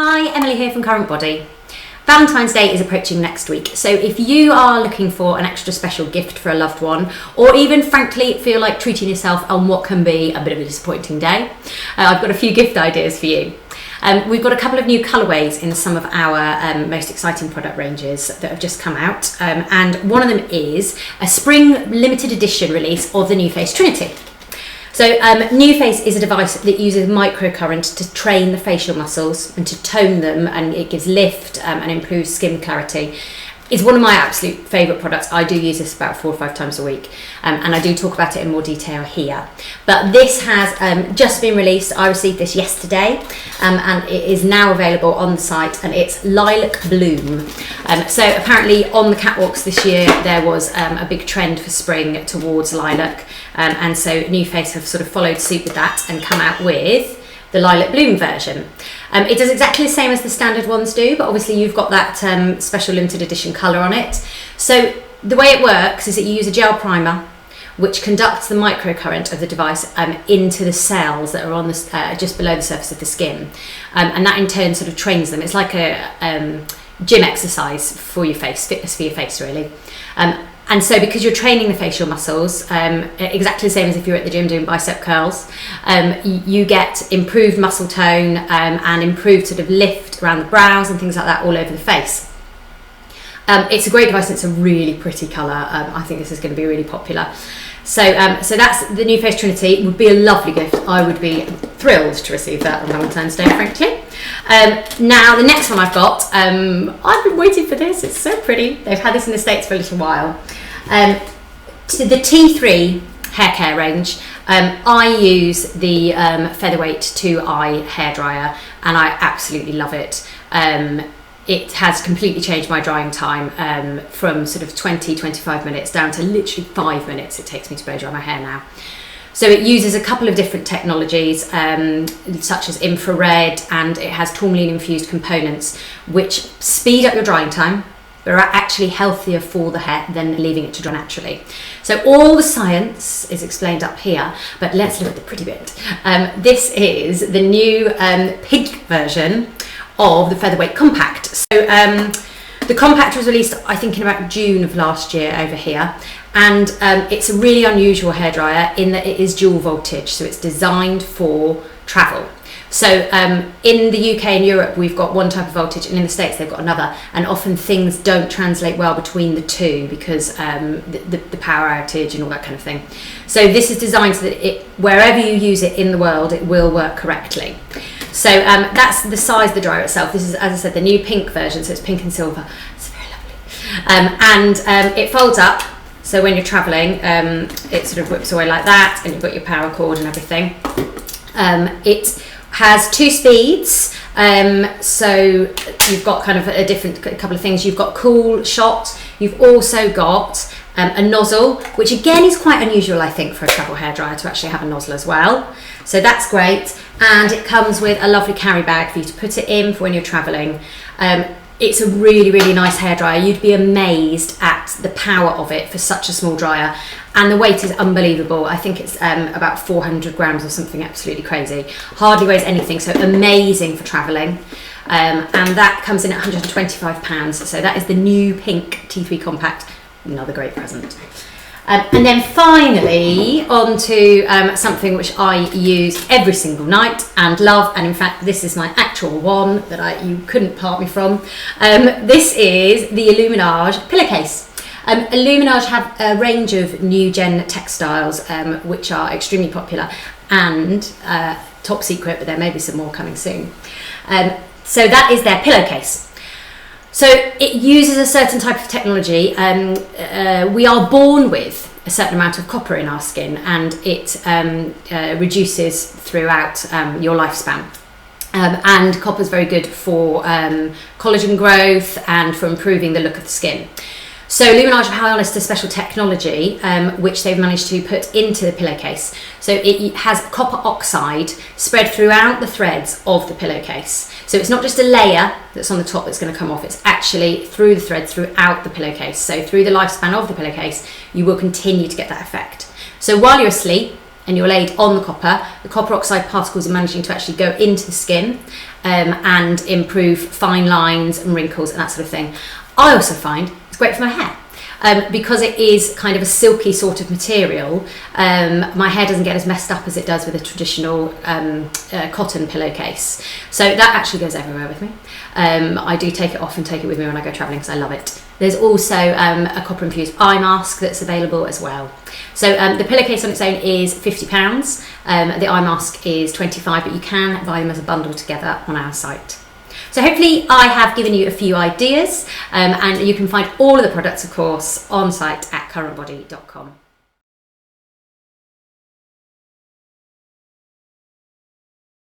Hi, Emily here from CURRENTBODY. Valentine's Day is approaching next week, so if you are looking for an extra special gift for a loved one, or even frankly feel like treating yourself on what can be a bit of a disappointing day, I've got a few gift ideas for you. We've got a couple of new colourways in some of our most exciting product ranges that have just come out, and one of them is a spring limited edition release of the NuFace Trinity. So NuFace is a device that uses microcurrent to train the facial muscles and to tone them, and it gives lift and improves skin clarity. It's one of my absolute favourite products. I do use this about 4 or 5 times a week, and I do talk about it in more detail here. But this has just been released. I received this yesterday, and it is now available on the site, and it's Lilac Bloom. So apparently on the catwalks this year there was a big trend for spring towards lilac, and so NuFace have sort of followed suit with that and come out with the Lilac Bloom version. It does exactly the same as the standard ones do, but obviously you've got that special limited edition colour on it. So the way it works is that you use a gel primer which conducts the microcurrent of the device into the cells that are on the just below the surface of the skin, and that in turn sort of trains them. It's like a gym exercise for your face, fitness for your face really. And so because you're training the facial muscles, exactly the same as if you're at the gym doing bicep curls, you get improved muscle tone and improved sort of lift around the brows and things like that all over the face. It's a great device and it's a really pretty colour. I think this is going to be really popular. So that's the NuFace Trinity. It would be a lovely gift. I would be thrilled to receive that on Valentine's Day, frankly. Now the next one I've got, I've been waiting for this. It's so pretty. They've had this in the States for a little while. The T3 hair care range. I use the Featherweight 2i hairdryer and I absolutely love it. It has completely changed my drying time from sort of 20-25 minutes down to literally 5 minutes it takes me to blow dry my hair now. So it uses a couple of different technologies such as infrared, and it has tourmaline infused components which speed up your drying time but are actually healthier for the hair than leaving it to dry naturally. So all the science is explained up here, but let's look at the pretty bit. This is the new pink version of the Featherweight Compact. So the Compact was released I think in about June of last year over here, and it's a really unusual hairdryer in that it is dual voltage, so it's designed for travel. So in the UK and Europe we've got one type of voltage, and in the States they've got another, and often things don't translate well between the two because the power outage and all that kind of thing. So this is designed so that wherever you use it in the world it will work correctly. So that's the size of the dryer itself. This is, as I said, the new pink version, so it's pink and silver. It's very lovely. And it folds up, so when you're travelling, it sort of whips away like that, and you've got your power cord and everything. It has 2 speeds, so you've got kind of a couple of things. You've got cool shot, you've also got a nozzle, which again is quite unusual I think for a travel hairdryer to actually have a nozzle as well. So that's great, and it comes with a lovely carry bag for you to put it in for when you're travelling. It's a really, really nice hairdryer. You'd be amazed at the power of it for such a small dryer, and the weight is unbelievable. I think it's about 400 grams or something absolutely crazy. Hardly weighs anything, so amazing for travelling. And that comes in at £125, so that is the new pink T3 Compact. Another great present. And then finally on to something which I use every single night and love, and in fact this is my actual one that you couldn't part me from. This is the Iluminage pillowcase. Iluminage have a range of new gen textiles which are extremely popular and top secret, but there may be some more coming soon. So that is their pillowcase. So it uses a certain type of technology. We are born with a certain amount of copper in our skin, and it reduces throughout your lifespan. And copper is very good for collagen growth and for improving the look of the skin. So Iluminage have harnessed a special technology which they've managed to put into the pillowcase. So it has copper oxide spread throughout the threads of the pillowcase. So it's not just a layer that's on the top that's going to come off, it's actually through the threads throughout the pillowcase. So through the lifespan of the pillowcase, you will continue to get that effect. So while you're asleep, and you're laid on the copper oxide particles are managing to actually go into the skin and improve fine lines and wrinkles and that sort of thing. I also find it's great for my hair. Because it is kind of a silky sort of material, my hair doesn't get as messed up as it does with a traditional cotton pillowcase. So that actually goes everywhere with me. I do take it off and take it with me when I go travelling because I love it. There's also a copper infused eye mask that's available as well. So the pillowcase on its own is £50. The eye mask is £25, but you can buy them as a bundle together on our site. So hopefully I have given you a few ideas, and you can find all of the products, of course, on site at currentbody.com.